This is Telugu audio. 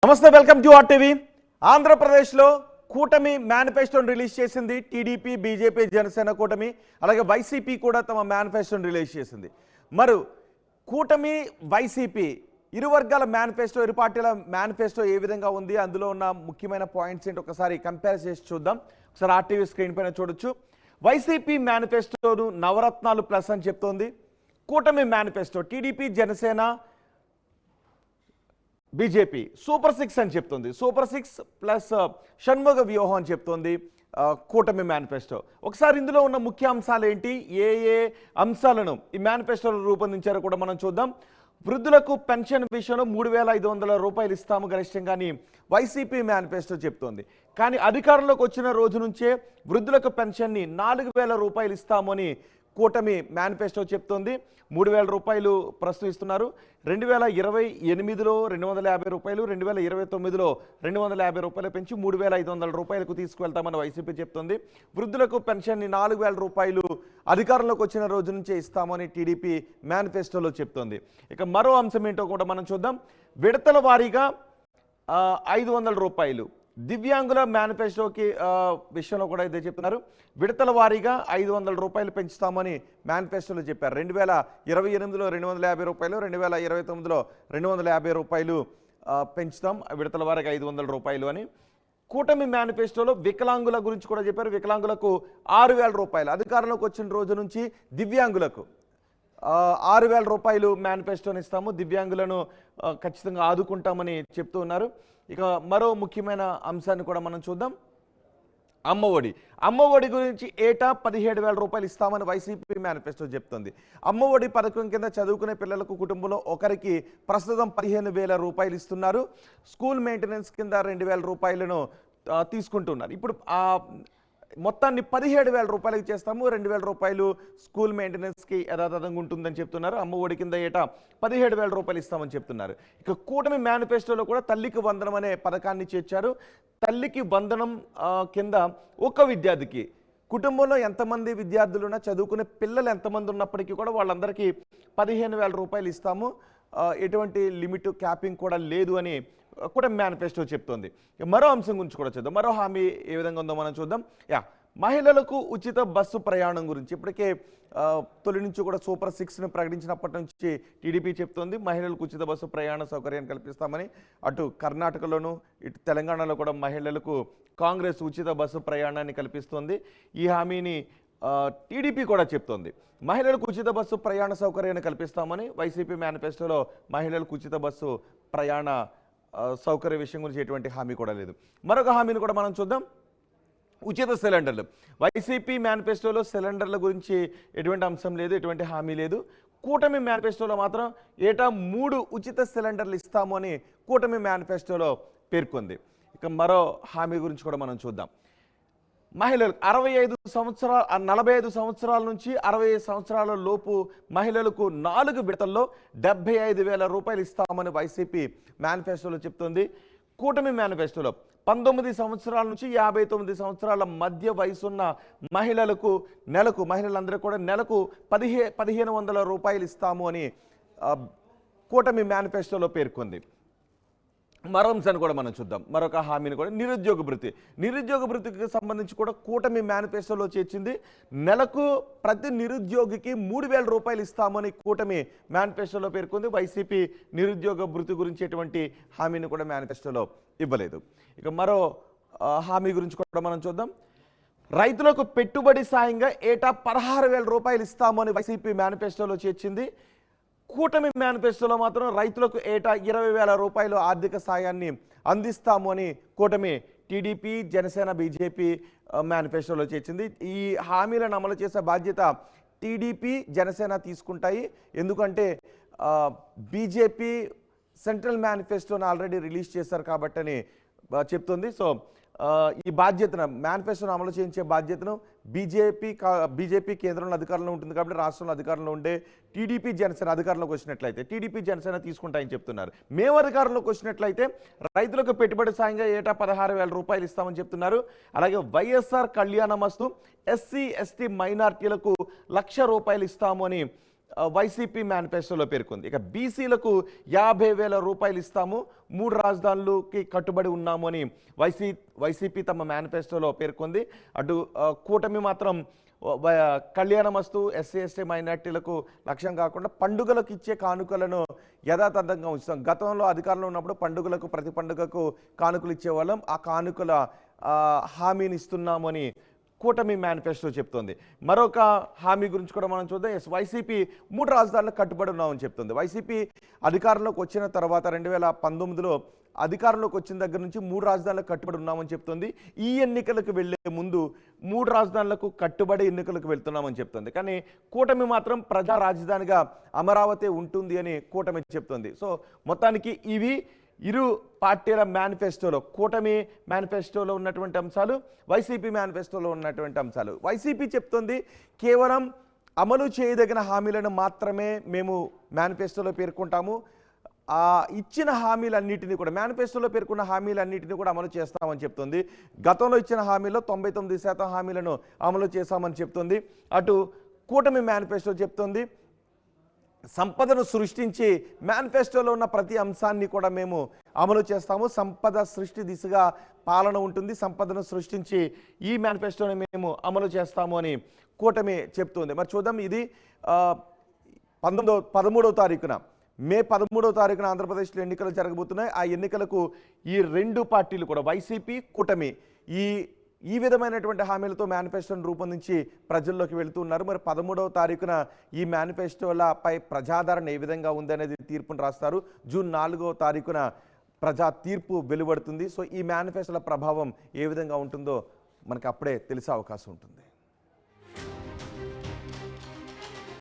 నమస్తే, వెల్కమ్ టు ఆర్టీవీ. ఆంధ్రప్రదేశ్లో కూటమి మేనిఫెస్టోను రిలీజ్ చేసింది. టీడీపీ, బీజేపీ, జనసేన కూటమి, అలాగే వైసీపీ కూడా తమ మేనిఫెస్టోను రిలీజ్ చేసింది. మరి కూటమి, వైసీపీ ఇరు వర్గాల మేనిఫెస్టో, ఇరు పార్టీల మేనిఫెస్టో ఏ విధంగా ఉంది, అందులో ఉన్న ముఖ్యమైన పాయింట్స్ ఏంటి ఒకసారి కంపేర్ చేసి చూద్దాం. ఒకసారి ఆర్టీవీ స్క్రీన్ పైన చూడొచ్చు. వైసీపీ మేనిఫెస్టోను నవరత్నాలు ప్లస్ అని చెప్తోంది. కూటమి manifesto TDP, Janasena, BJP super 6 అని చెప్తుంది. సూపర్ 6 ప్లస్ షణ్ముగ వ్యూహం అని చెప్తోంది కూటమి మేనిఫెస్టో. ఒకసారి ఇందులో ఉన్న ముఖ్య అంశాలు ఏంటి, ఏ ఏ అంశాలను ఈ మేనిఫెస్టోలో రూపొందించారో కూడా మనం చూద్దాం. వృద్ధులకు పెన్షన్ విషయంలో 3,500 రూపాయలు ఇస్తాము గరిష్టంగా అని వైసీపీ మేనిఫెస్టో చెప్తోంది. కానీ అధికారంలోకి వచ్చిన రోజు నుంచే వృద్ధులకు పెన్షన్ని 4,000 రూపాయలు ఇస్తాము అని కూటమి మేనిఫెస్టో చెప్తోంది. 3,000 రూపాయలు ప్రస్తుతం ఇస్తున్నారు. 2028లో 250 రూపాయలు, 2029లో 250 రూపాయలు పెంచి 3,500 రూపాయలకు తీసుకువెళ్తామని వైసీపీ చెప్తోంది. వృద్ధులకు పెన్షన్ని 4,000 రూపాయలు అధికారంలోకి వచ్చిన రోజు నుంచే ఇస్తామని టీడీపీ మేనిఫెస్టోలో చెప్తోంది. ఇక మరో అంశం ఏంటో కూడా మనం చూద్దాం. విడతల వారీగా 500 రూపాయలు దివ్యాంగుల మేనిఫెస్టోకి విషయంలో కూడా ఇదే చెప్తున్నారు. విడతల వారీగా 500 రూపాయలు పెంచుతామని మేనిఫెస్టోలో చెప్పారు. 2028లో 250 రూపాయలు, 2029లో 250 రూపాయలు పెంచుతాం, విడతల వారీగా 500 రూపాయలు అని. కూటమి మేనిఫెస్టోలో వికలాంగుల గురించి కూడా చెప్పారు. వికలాంగులకు 6,000 రూపాయలు అధికారంలోకి వచ్చిన రోజు నుంచి దివ్యాంగులకు 6,000 రూపాయలు మేనిఫెస్టోని ఇస్తాము, దివ్యాంగులను ఖచ్చితంగా ఆదుకుంటామని చెప్తూ ఉన్నారు. ఇక మరో ముఖ్యమైన అంశాన్ని కూడా మనం చూద్దాం. అమ్మఒడి గురించి ఏటా 17,000 రూపాయలు ఇస్తామని వైసీపీ మేనిఫెస్టో చెప్తుంది. అమ్మఒడి పథకం కింద చదువుకునే పిల్లలకు కుటుంబంలో ఒకరికి ప్రస్తుతం 15,000 రూపాయలు ఇస్తున్నారు. స్కూల్ మెయింటెనెన్స్ కింద 2,000 రూపాయలను తీసుకుంటున్నారు. ఇప్పుడు మొత్తాన్ని 17,000 రూపాయలకి చేస్తాము. 2,000 రూపాయలు స్కూల్ మెయింటెనెన్స్కి యథాతథంగా ఉంటుందని చెప్తున్నారు. అమ్మఒడి కింద ఏటా 17,000 రూపాయలు ఇస్తామని చెప్తున్నారు. ఇక కూటమి మేనిఫెస్టోలో కూడా తల్లికి వందనం అనే పథకాన్ని చేర్చారు. తల్లికి వందనం కింద ఒక విద్యార్థికి, కుటుంబంలో ఎంతమంది విద్యార్థులు ఉన్నా, చదువుకునే పిల్లలు ఎంతమంది ఉన్నప్పటికీ కూడా వాళ్ళందరికీ 15,000 రూపాయలు ఇస్తాము, ఎటువంటి లిమిట్ క్యాపింగ్ కూడా లేదు అని కూడా మేనిఫెస్టో చెప్తోంది. మరో అంశం గురించి కూడా చూద్దాం. మరో హామీ ఏ విధంగా ఉందో మనం చూద్దాం. మహిళలకు ఉచిత బస్సు ప్రయాణం గురించి ఇప్పటికే తొలి నుంచి కూడా సూపర్ 6ను ప్రకటించినప్పటి నుంచి టీడీపీ చెప్తోంది మహిళలకు ఉచిత బస్సు ప్రయాణ సౌకర్యాన్ని కల్పిస్తామని. అటు కర్ణాటకలోను ఇటు తెలంగాణలో కూడా మహిళలకు కాంగ్రెస్ ఉచిత బస్సు ప్రయాణాన్ని కల్పిస్తోంది. ఈ హామీని టీడీపీ కూడా చెప్తోంది. మహిళలకు ఉచిత బస్సు ప్రయాణ సౌకర్యాన్ని కల్పిస్తామని. వైసీపీ మేనిఫెస్టోలో మహిళలకు ఉచిత బస్సు ప్రయాణ సౌకర్య విషయం గురించి ఎటువంటి హామీ కూడా లేదు. మరొక హామీని కూడా మనం చూద్దాం. ఉచిత సిలిండర్లు. వైసీపీ మేనిఫెస్టోలో సిలిండర్ల గురించి ఎటువంటి అంశం లేదు, ఎటువంటి హామీ లేదు. కూటమి మేనిఫెస్టోలో మాత్రం ఏటా 3 ఉచిత సిలిండర్లు ఇస్తాము అని కూటమి మేనిఫెస్టోలో పేర్కొంది. ఇక మరో హామీ గురించి కూడా మనం చూద్దాం. మహిళలు 45 సంవత్సరాల నుంచి 65 సంవత్సరాల లోపు మహిళలకు 4 విడతల్లో 75,000 రూపాయలు ఇస్తామని వైసీపీ మేనిఫెస్టోలో చెప్తోంది. కూటమి మేనిఫెస్టోలో 19 సంవత్సరాల నుంచి 59 సంవత్సరాల మధ్య వయసున్న మహిళలకు మహిళలందరూ కూడా నెలకు 1,500 రూపాయలు ఇస్తాము అని కూటమి మేనిఫెస్టోలో పేర్కొంది. మరో అంశాన్ని కూడా మనం చూద్దాం. మరొక హామీని కూడా నిరుద్యోగ భృతికి సంబంధించి కూడా కూటమి మేనిఫెస్టోలో చేర్చింది. నెలకు ప్రతి నిరుద్యోగికి 3,000 రూపాయలు ఇస్తామని కూటమి మేనిఫెస్టోలో పేర్కొంది. వైసీపీ నిరుద్యోగ భృతి గురించి ఎటువంటి హామీని కూడా మేనిఫెస్టోలో ఇవ్వలేదు. ఇక మరో హామీ గురించి కూడా మనం చూద్దాం. రైతులకు పెట్టుబడి సాయంగా ఏటా 16,000 రూపాయలు ఇస్తామని వైసీపీ మేనిఫెస్టోలో చేర్చింది. కూటమి మేనిఫెస్టోలో మాత్రం రైతులకు ఏటా 20,000 రూపాయలు ఆర్థిక సాయాన్ని అందిస్తాము అని కూటమి టీడీపీ, జనసేన, బీజేపీ మేనిఫెస్టోలో చేర్చింది. ఈ హామీలను అమలు చేసే బాధ్యత టీడీపీ, జనసేన తీసుకుంటాయి. ఎందుకంటే బీజేపీ సెంట్రల్ మేనిఫెస్టోను ఆల్రెడీ రిలీజ్ చేశారు కాబట్టి అని చెప్తుంది. సో ఈ బాధ్యతను, మేనిఫెస్టోను అమలు చేయించే బాధ్యతను బీజేపీ కేంద్రంలో అధికారంలో ఉంటుంది కాబట్టి రాష్ట్రంలో అధికారంలో ఉండే టీడీపీ, జనసేన అధికారంలోకి వచ్చినట్లయితే టీడీపీ, జనసేన తీసుకుంటాయని చెప్తున్నారు. మేము అధికారంలోకి వచ్చినట్లయితే రైతులకు పెట్టుబడి సాయంగా ఏటా 16,000 రూపాయలు ఇస్తామని చెప్తున్నారు. అలాగే వైఎస్ఆర్ కళ్యాణమస్తు ఎస్సీ, ఎస్టీ మైనార్టీలకు 1,00,000 రూపాయలు ఇస్తాము అని వైసీపీ మేనిఫెస్టోలో పేర్కొంది. ఇక బీసీలకు 50,000 రూపాయలు ఇస్తాము, 3 రాజధానులకి కట్టుబడి ఉన్నాము అని వైసీపీ తమ మేనిఫెస్టోలో పేర్కొంది. అటు కూటమి మాత్రం కళ్యాణమస్తు ఎస్సీ ఎస్టీ మైనార్టీలకు లక్ష్యం కాకుండా పండుగలకు ఇచ్చే కానుకలను యథాతథంగా ఉంచుతాం. గతంలో అధికారంలో ఉన్నప్పుడు పండుగలకు ప్రతి పండుగకు కానుకలు ఇచ్చేవాళ్ళం, ఆ కానుకల హామీని ఇస్తున్నామని కూటమి మేనిఫెస్టో చెప్తోంది. మరొక హామీ గురించి కూడా మనం చూద్దాం. వైసీపీ 3 రాజధానులకు కట్టుబడి ఉన్నామని చెప్తుంది. వైసీపీ అధికారంలోకి వచ్చిన తర్వాత 2019లో అధికారంలోకి వచ్చిన దగ్గర నుంచి 3 రాజధానులకు కట్టుబడి ఉన్నామని చెప్తుంది. ఈ ఎన్నికలకు వెళ్లే ముందు 3 రాజధానులకు కట్టుబడి ఎన్నికలకు వెళ్తున్నామని చెప్తుంది. కానీ కూటమి మాత్రం ప్రజా రాజధానిగా అమరావతి ఉంటుంది అని కూటమి చెప్తుంది. సో మొత్తానికి ఇవి ఇరు పార్టీల మేనిఫెస్టోలో, కూటమి మేనిఫెస్టోలో ఉన్నటువంటి అంశాలు, వైసీపీ మేనిఫెస్టోలో ఉన్నటువంటి అంశాలు. వైసీపీ చెప్తుంది కేవలం అమలు చేయదగిన హామీలను మాత్రమే మేము మేనిఫెస్టోలో పేర్కొంటాము, ఇచ్చిన హామీలన్నిటినీ కూడా మేనిఫెస్టోలో పేర్కొన్న హామీలన్నిటినీ కూడా అమలు చేస్తామని చెప్తుంది. గతంలో ఇచ్చిన హామీలో 99% హామీలను అమలు చేస్తామని చెప్తుంది. అటు కూటమి మేనిఫెస్టో చెప్తుంది సంపదను సృష్టించి మేనిఫెస్టోలో ఉన్న ప్రతి అంశాన్ని కూడా మేము అమలు చేస్తాము, సంపద సృష్టి దిశగా పాలన ఉంటుంది, సంపదను సృష్టించి ఈ మేనిఫెస్టోని మేము అమలు చేస్తాము అని కూటమి చెప్తుంది. మరి చూద్దాం, ఇది 13వ తారీఖున మే 13వ తారీఖున ఆంధ్రప్రదేశ్లో ఎన్నికలు జరగబోతున్నాయి. ఆ ఎన్నికలకు ఈ 2 పార్టీలు కూడా వైసీపీ కూటమి ఈ విధమైనటువంటి హామీలతో మేనిఫెస్టోను రూపొందించి ప్రజల్లోకి వెళుతున్నారు. మరి 13వ తారీఖున ఈ మేనిఫెస్టోలపై ప్రజాదరణ ఏ విధంగా ఉందనేది తీర్పును రాస్తారు. జూన్ 4వ తారీఖున ప్రజా తీర్పు వెలువడుతుంది. సో ఈ మేనిఫెస్టోల ప్రభావం ఏ విధంగా ఉంటుందో మనకు అప్పుడే తెలిసే అవకాశం ఉంటుంది.